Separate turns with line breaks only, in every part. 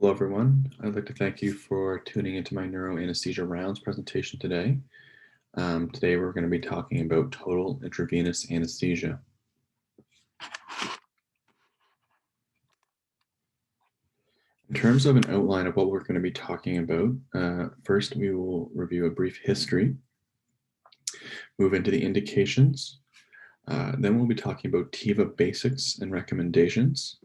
Hello, everyone. I'd like to thank you for tuning into my Neuroanesthesia Rounds presentation today. Today, we're going to be talking about total intravenous anesthesia. In terms of an outline of what we're going to be talking about, first we will review a brief history, move into the indications, then we'll be talking about TIVA basics and recommendations,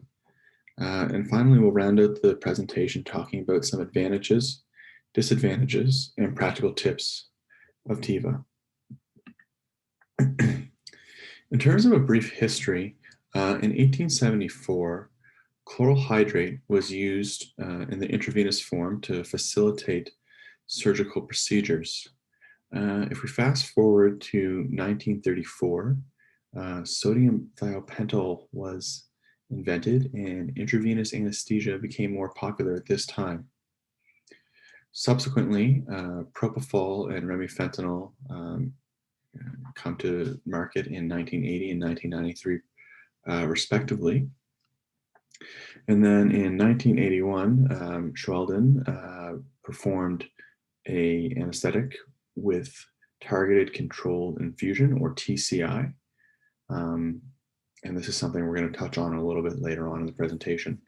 and finally we'll round out the presentation talking about some advantages, disadvantages, and practical tips of TIVA. In terms of a brief history, in 1874, chloral hydrate was used in the intravenous form to facilitate surgical procedures. If we fast forward to 1934, sodium thiopental was invented and intravenous anesthesia became more popular at this time. Subsequently, propofol and remifentanil come to market in 1980 and 1993, respectively. And then in 1981, Schwelden performed an anesthetic with targeted controlled infusion, or TCI. And this is something we're going to touch on a little bit later on in the presentation.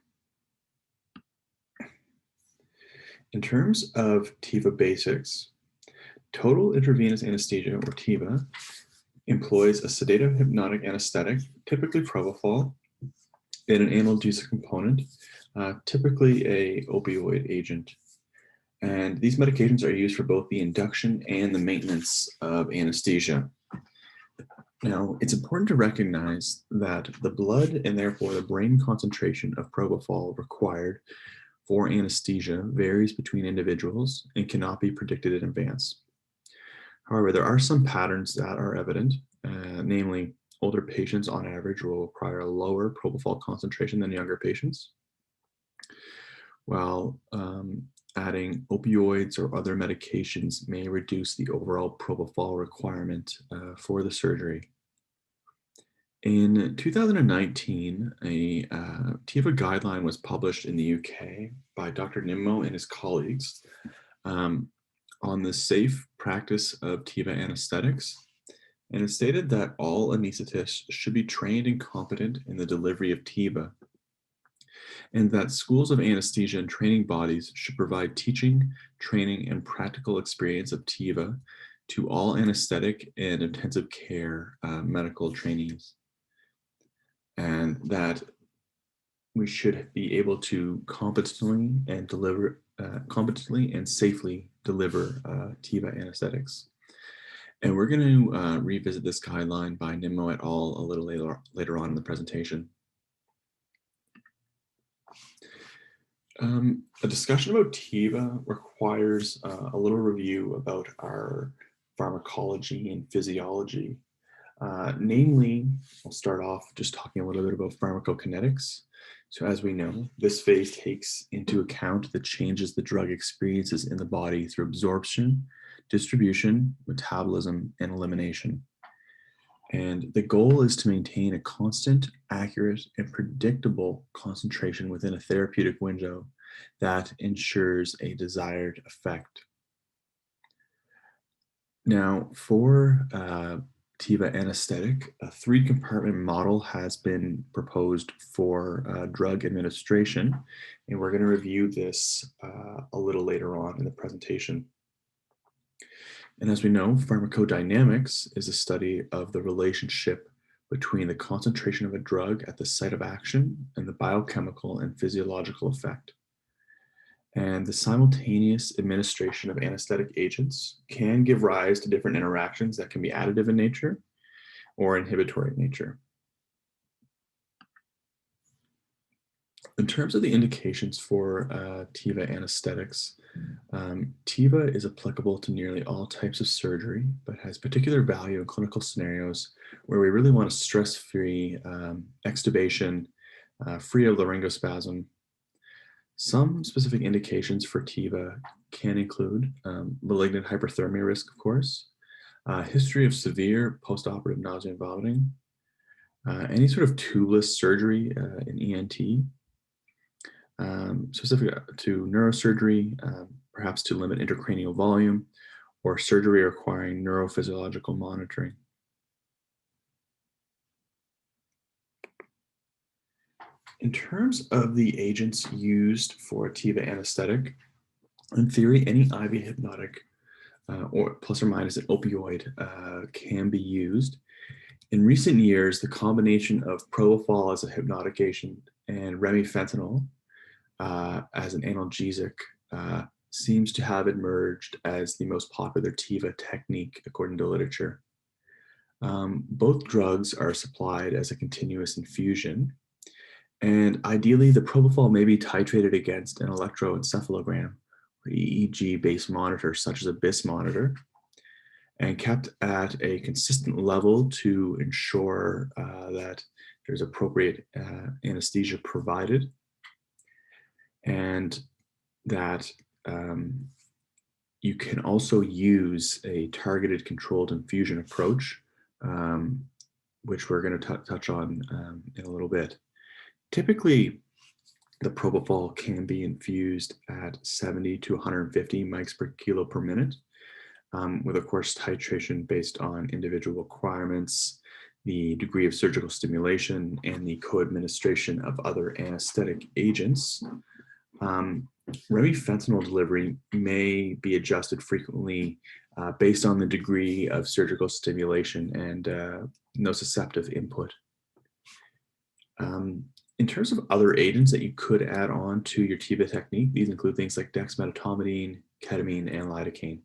In terms of TIVA basics, total intravenous anesthesia, or TIVA, employs a sedative hypnotic anesthetic, typically propofol, and an analgesic component, typically a opioid agent. And these medications are used for both the induction and the maintenance of anesthesia. Now, it's important to recognize that the blood and therefore the brain concentration of propofol required for anesthesia varies between individuals and cannot be predicted in advance. However, there are some patterns that are evident, namely, older patients on average will require a lower propofol concentration than younger patients, while adding opioids or other medications may reduce the overall propofol requirement for the surgery. In 2019, a TIVA guideline was published in the UK by Dr. Nimmo and his colleagues on the safe practice of TIVA anesthetics. And it stated that all anesthetists should be trained and competent in the delivery of TIVA, and that schools of anesthesia and training bodies should provide teaching, training, and practical experience of TIVA to all anesthetic and intensive care medical trainees, and that we should be able to competently and safely deliver TIVA anesthetics. And we're going to revisit this guideline by Nimmo et al. A little later on in the presentation. A discussion about TIVA requires a little review about our pharmacology and physiology. Namely, I'll start off just talking a little bit about pharmacokinetics. So as we know, this phase takes into account the changes the drug experiences in the body through absorption, distribution, metabolism, and elimination. And the goal is to maintain a constant, accurate, and predictable concentration within a therapeutic window that ensures a desired effect. Now, for TIVA anesthetic, a 3-compartment model has been proposed for drug administration, and we're going to review this a little later on in the presentation. And as we know, pharmacodynamics is a study of the relationship between the concentration of a drug at the site of action and the biochemical and physiological effect. And the simultaneous administration of anesthetic agents can give rise to different interactions that can be additive in nature or inhibitory in nature. In terms of the indications for TIVA anesthetics, TIVA is applicable to nearly all types of surgery, but has particular value in clinical scenarios where we really want a stress-free extubation, free of laryngospasm. Some specific indications for TIVA can include malignant hyperthermia risk, of course, history of severe postoperative nausea and vomiting, any sort of tubeless surgery in ENT, specific to neurosurgery, perhaps to limit intracranial volume, or surgery requiring neurophysiological monitoring. In terms of the agents used for a TIVA anesthetic, in theory, any IV hypnotic or plus or minus an opioid can be used. In recent years, the combination of Propofol as a hypnotic agent and remifentanil as an analgesic seems to have emerged as the most popular TIVA technique according to literature. Both drugs are supplied as a continuous infusion, and ideally the Propofol may be titrated against an electroencephalogram or EEG-based monitor such as a BIS monitor, and kept at a consistent level to ensure that there's appropriate anesthesia provided, and that you can also use a targeted controlled infusion approach, which we're going to touch on in a little bit. Typically, the Propofol can be infused at 70 to 150 mics per kilo per minute, with, of course, titration based on individual requirements, the degree of surgical stimulation, and the co-administration of other anesthetic agents. Remifentanil delivery may be adjusted frequently based on the degree of surgical stimulation and nociceptive input. In terms of other agents that you could add on to your TIVA technique, these include things like dexmedetomidine, ketamine, and lidocaine.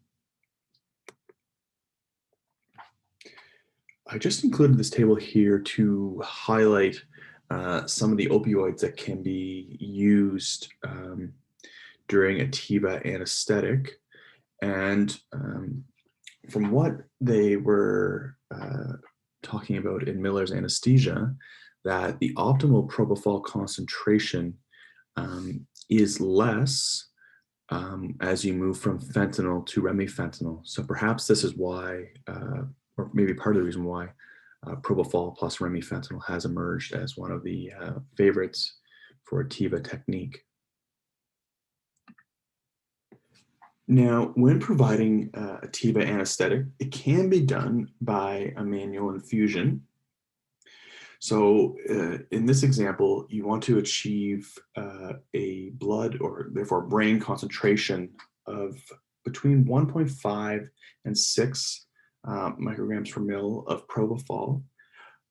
I just included this table here to highlight some of the opioids that can be used during a TIVA anesthetic. And from what they were talking about in Miller's anesthesia, that the optimal propofol concentration is less as you move from fentanyl to remifentanil. So perhaps this is why, or maybe part of the reason why, propofol plus remifentanil has emerged as one of the favorites for a TIVA technique. Now, when providing a TIVA anesthetic, it can be done by a manual infusion. So in this example, you want to achieve a blood or therefore brain concentration of between 1.5 and 6 micrograms per mil of propofol.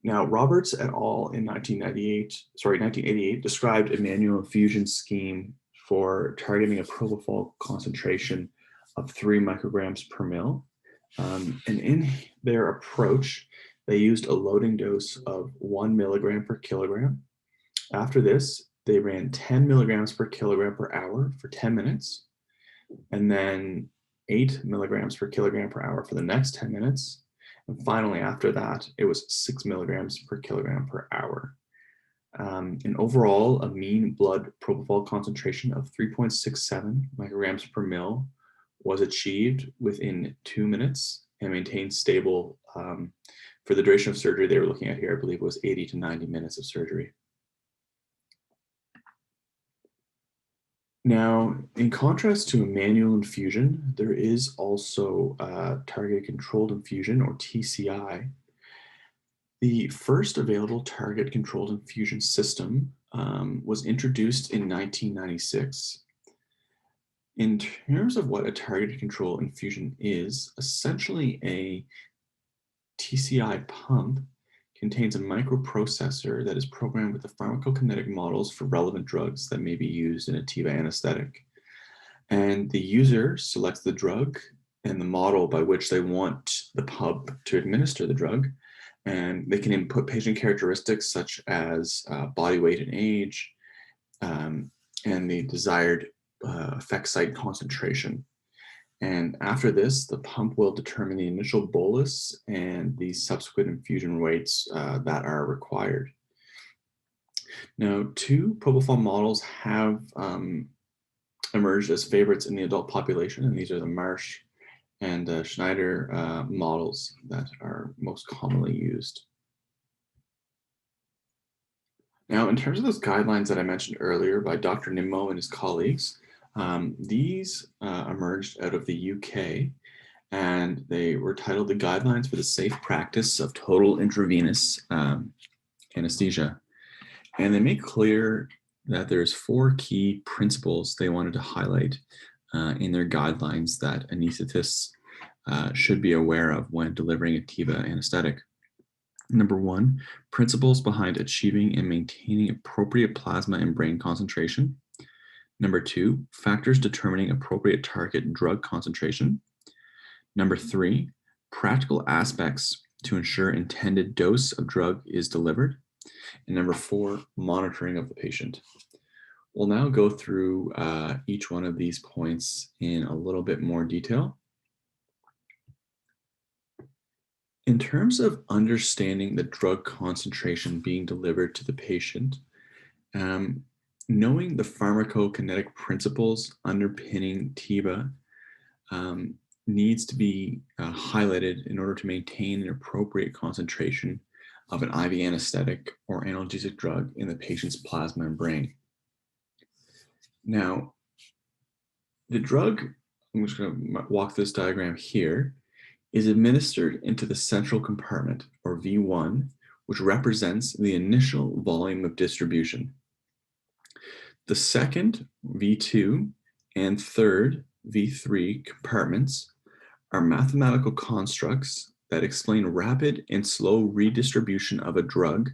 Now, Roberts et al. In 1988 described a manual infusion scheme for targeting a propofol concentration of 3 micrograms per mil. And in their approach, they used a loading dose of 1 milligram per kilogram. After this, they ran 10 milligrams per kilogram per hour for 10 minutes, and then 8 milligrams per kilogram per hour for the next 10 minutes. And finally, after that, it was 6 milligrams per kilogram per hour. And overall, a mean blood propofol concentration of 3.67 micrograms per mil was achieved within 2 minutes and maintained stable for the duration of surgery they were looking at here. I believe it was 80 to 90 minutes of surgery. Now, in contrast to a manual infusion, there is also targeted controlled infusion, or TCI. The first available target controlled infusion system was introduced in 1996. In terms of what a targeted control infusion is, essentially a TCI pump contains a microprocessor that is programmed with the pharmacokinetic models for relevant drugs that may be used in a TIVA anesthetic. And the user selects the drug and the model by which they want the pump to administer the drug. And they can input patient characteristics such as body weight and age, and the desired effect site concentration. And after this, the pump will determine the initial bolus and the subsequent infusion rates that are required. Now, 2 propofol models have emerged as favorites in the adult population, and these are the Marsh and Schneider models that are most commonly used. Now, in terms of those guidelines that I mentioned earlier by Dr. Nimmo and his colleagues, these emerged out of the UK, and they were titled the Guidelines for the Safe Practice of Total Intravenous Anesthesia. And they make clear that there's 4 key principles they wanted to highlight in their guidelines that anesthetists should be aware of when delivering a TIVA anesthetic. Number 1, principles behind achieving and maintaining appropriate plasma and brain concentration. Number 2, factors determining appropriate target drug concentration. Number 3, practical aspects to ensure intended dose of drug is delivered. And number 4, monitoring of the patient. We'll now go through each one of these points in a little bit more detail. In terms of understanding the drug concentration being delivered to the patient, knowing the pharmacokinetic principles underpinning TIVA needs to be highlighted in order to maintain an appropriate concentration of an IV anesthetic or analgesic drug in the patient's plasma and brain. Now, the drug, I'm just going to walk this diagram here, is administered into the central compartment, or V1, which represents the initial volume of distribution. The second, V2, and third, V3 compartments are mathematical constructs that explain rapid and slow redistribution of a drug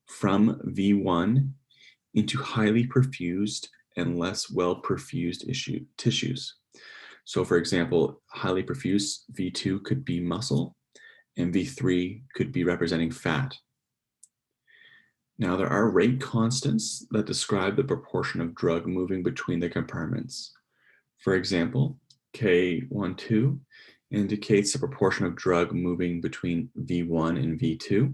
from V1 into highly perfused and less well-perfused tissues. So for example, highly perfused V2 could be muscle, and V3 could be representing fat. Now there are rate constants that describe the proportion of drug moving between the compartments. For example, K12 indicates the proportion of drug moving between V1 and V2.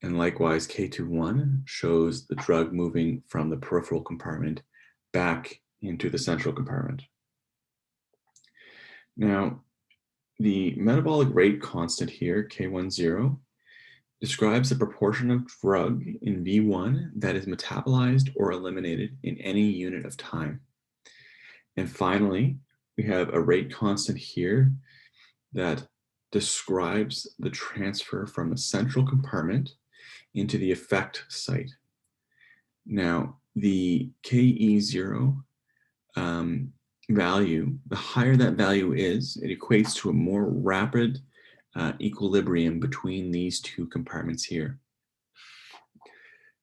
And likewise, K21 shows the drug moving from the peripheral compartment back into the central compartment. Now, the metabolic rate constant here, K10, describes the proportion of drug in V1 that is metabolized or eliminated in any unit of time. And finally, we have a rate constant here that describes the transfer from the central compartment into the effect site. Now, the KE0 value, the higher that value is, it equates to a more rapid equilibrium between these two compartments here.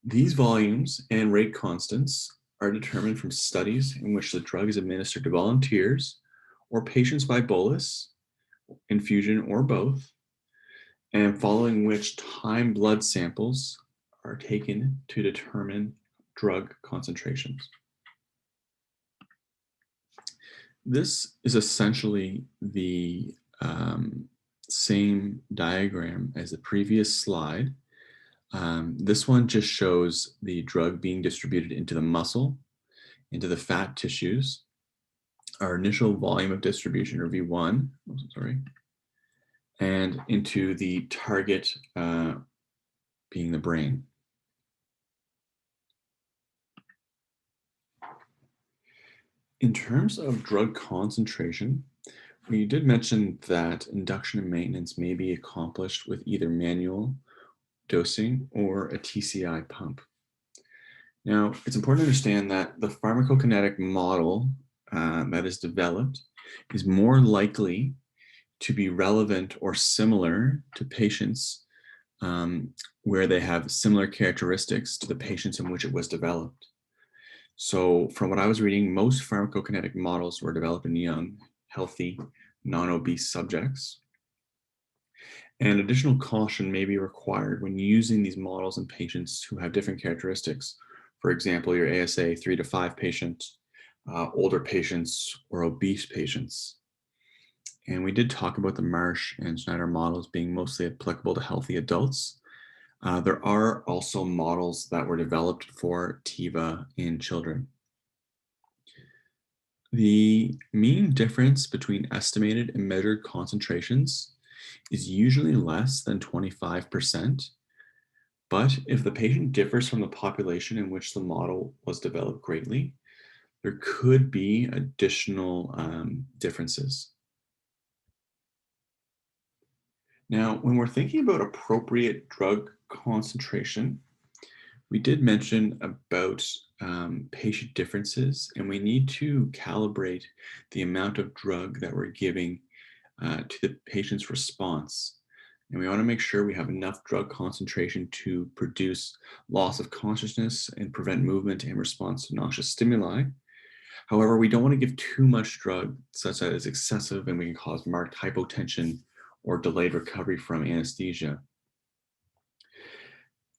These volumes and rate constants are determined from studies in which the drug is administered to volunteers or patients by bolus, infusion, or both, and following which time blood samples are taken to determine drug concentrations. This is essentially the same diagram as the previous slide. This one just shows the drug being distributed into the muscle, into the fat tissues, our initial volume of distribution, or V1, and into the target being the brain. In terms of drug concentration, we did mention that induction and maintenance may be accomplished with either manual dosing or a TCI pump. Now, it's important to understand that the pharmacokinetic model that is developed is more likely to be relevant or similar to patients where they have similar characteristics to the patients in which it was developed. So from what I was reading, most pharmacokinetic models were developed in young, healthy, non-obese subjects. And additional caution may be required when using these models in patients who have different characteristics. For example, your ASA 3 to 5 patients, older patients, or obese patients. And we did talk about the Marsh and Schneider models being mostly applicable to healthy adults. There are also models that were developed for TIVA in children. The mean difference between estimated and measured concentrations is usually less than 25%, But if the patient differs from the population in which the model was developed greatly, there could be additional differences. Now, when we're thinking about appropriate drug concentration, we did mention about patient differences, and we need to calibrate the amount of drug that we're giving to the patient's response. And we want to make sure we have enough drug concentration to produce loss of consciousness and prevent movement in response to noxious stimuli. However, we don't want to give too much drug, such that it's excessive and we can cause marked hypotension or delayed recovery from anesthesia.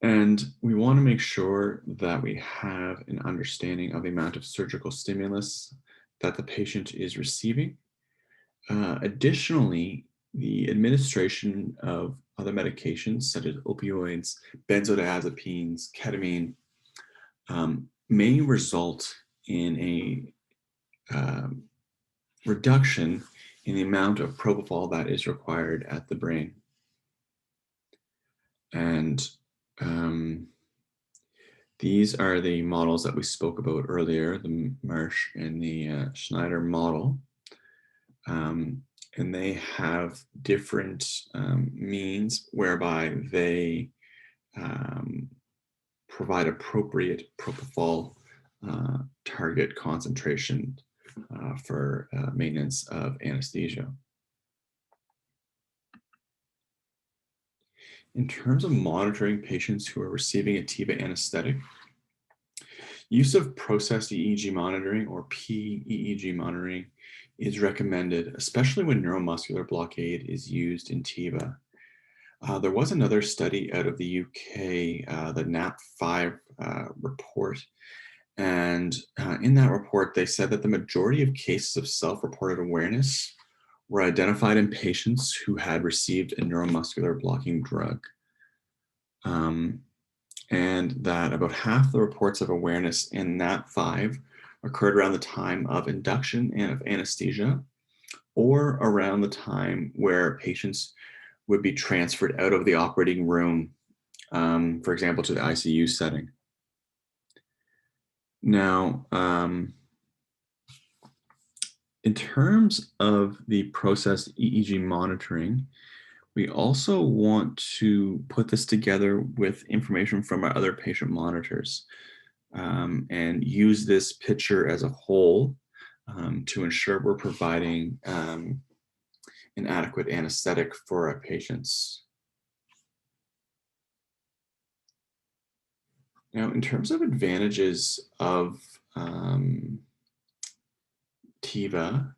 And we want to make sure that we have an understanding of the amount of surgical stimulus that the patient is receiving. Additionally, the administration of other medications such as opioids, benzodiazepines, ketamine may result in a reduction in the amount of propofol that is required at the brain. And these are the models that we spoke about earlier, the Marsh and the Schneider model. And they have different means whereby they provide appropriate propofol target concentration for maintenance of anesthesia. In terms of monitoring patients who are receiving a TIVA anesthetic, use of processed EEG monitoring or PEEG monitoring is recommended, especially when neuromuscular blockade is used in TIVA. There was another study out of the UK, the NAP5 report, and in that report, they said that the majority of cases of self-reported awareness were identified in patients who had received a neuromuscular blocking drug. And that about half the reports of awareness in NAP5 occurred around the time of induction and of anesthesia, or around the time where patients would be transferred out of the operating room, for example, to the ICU setting. Now, in terms of the processed EEG monitoring, we also want to put this together with information from our other patient monitors and use this picture as a whole to ensure we're providing an adequate anesthetic for our patients. Now, in terms of advantages of TIVA,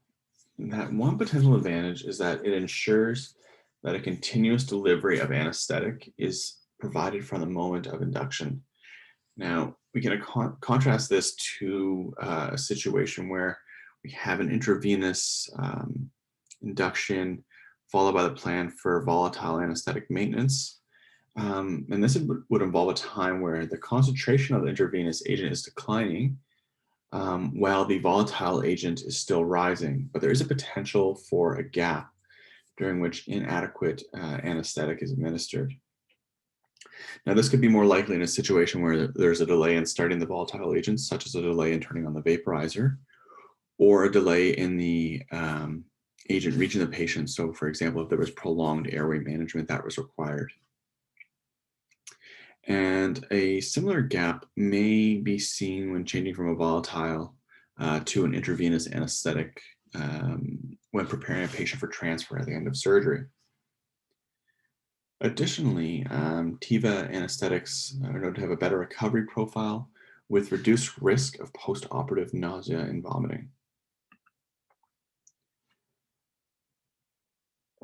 that one potential advantage is that it ensures that a continuous delivery of anesthetic is provided from the moment of induction. Now, we can contrast this to a situation where we have an intravenous induction followed by the plan for volatile anesthetic maintenance. And this would involve a time where the concentration of the intravenous agent is declining while the volatile agent is still rising, but there is a potential for a gap during which inadequate anesthetic is administered. Now, this could be more likely in a situation where there's a delay in starting the volatile agents, such as a delay in turning on the vaporizer, or a delay in the agent reaching the patient. So, for example, if there was prolonged airway management that was required. And a similar gap may be seen when changing from a volatile to an intravenous anesthetic when preparing a patient for transfer at the end of surgery. Additionally, TIVA anesthetics are known to have a better recovery profile with reduced risk of post-operative nausea and vomiting.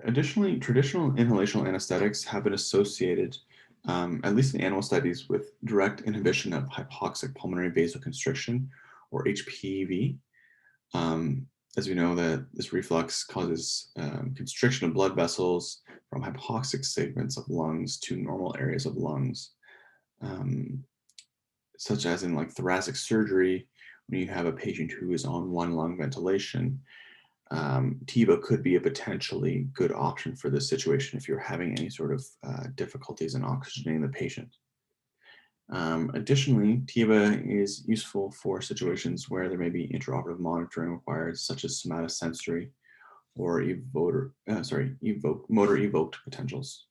Additionally, traditional inhalational anesthetics have been associated, at least in animal studies, with direct inhibition of hypoxic pulmonary vasoconstriction, or HPV. As we know, that this reflux causes constriction of blood vessels from hypoxic segments of lungs to normal areas of lungs, such as in like thoracic surgery, when you have a patient who is on one lung ventilation. TIVA could be a potentially good option for this situation if you're having any sort of difficulties in oxygenating the patient. Additionally, TIVA is useful for situations where there may be intraoperative monitoring required, such as somatosensory or motor evoked potentials.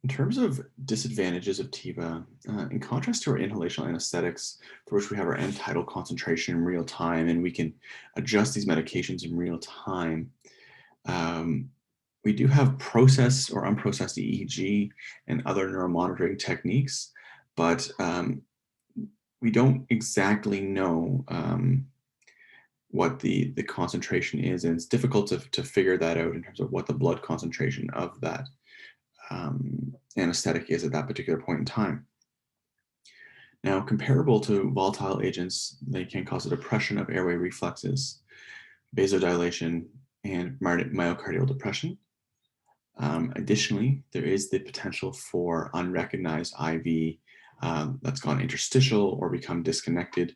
In terms of disadvantages of TIVA, in contrast to our inhalational anesthetics, for which we have our end tidal concentration in real time and we can adjust these medications in real time, um, we do have processed or unprocessed EEG and other neuromonitoring techniques, but we don't exactly know what the concentration is, and it's difficult to figure that out in terms of what the blood concentration of that anesthetic is at that particular point in time. Now, comparable to volatile agents, they can cause a depression of airway reflexes, vasodilation, and myocardial depression. Additionally, there is the potential for unrecognized IV that's gone interstitial or become disconnected.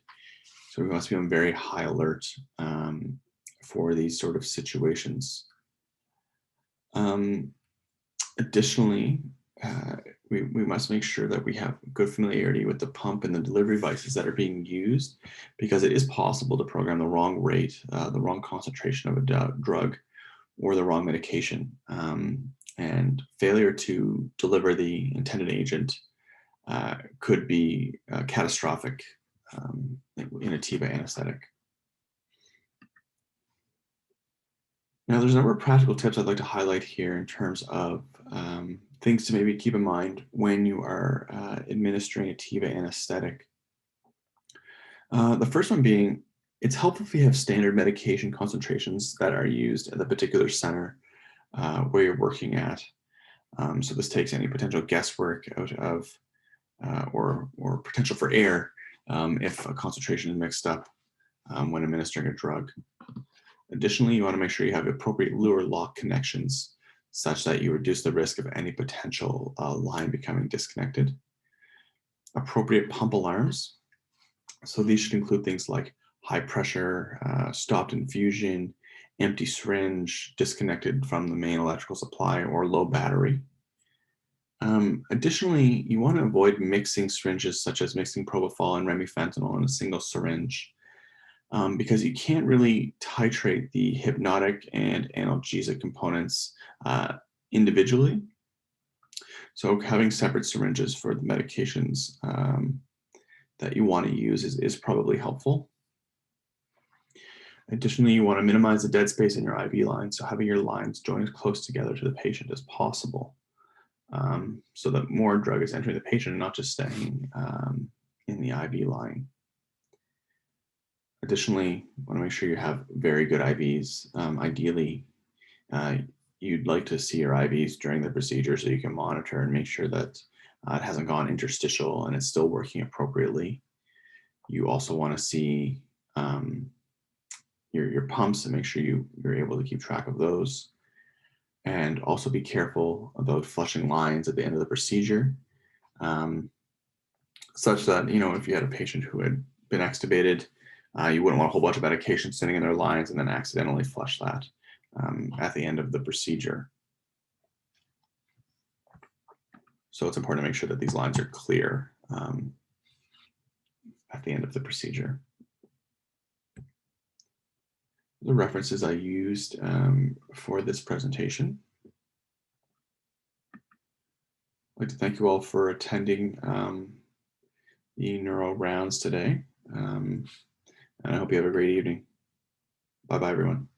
So we must be on very high alert for these sort of situations. Additionally, we must make sure that we have good familiarity with the pump and the delivery devices that are being used, because it is possible to program the wrong rate, the wrong concentration of a drug, or the wrong medication. And failure to deliver the intended agent could be catastrophic in a TIVA anesthetic. Now, there's a number of practical tips I'd like to highlight here in terms of things to maybe keep in mind when you are administering a TIVA anesthetic. The first one being, it's helpful if you have standard medication concentrations that are used at the particular center where you're working at. So this takes any potential guesswork out of or potential for error if a concentration is mixed up when administering a drug. Additionally, you want to make sure you have appropriate lure lock connections such that you reduce the risk of any potential line becoming disconnected. Appropriate pump alarms. So these should include things like high pressure, stopped infusion, empty syringe, disconnected from the main electrical supply, or low battery. Additionally, you want to avoid mixing syringes, such as mixing propofol and remifentanil in a single syringe, because you can't really titrate the hypnotic and analgesic components individually. So having separate syringes for the medications that you want to use is probably helpful. Additionally, you want to minimize the dead space in your IV line, so having your lines join as close together to the patient as possible, so that more drug is entering the patient and not just staying in the IV line. Additionally, you want to make sure you have very good IVs. Ideally, you'd like to see your IVs during the procedure so you can monitor and make sure that it hasn't gone interstitial and it's still working appropriately. You also want to see your pumps and make sure you're able to keep track of those. And also be careful about flushing lines at the end of the procedure, such that, if you had a patient who had been extubated, you wouldn't want a whole bunch of medication sitting in their lines and then accidentally flush that at the end of the procedure. So it's important to make sure that these lines are clear at the end of the procedure. The references I used for this presentation. I'd like to thank you all for attending the Neurorounds today. And I hope you have a great evening. Bye-bye, everyone.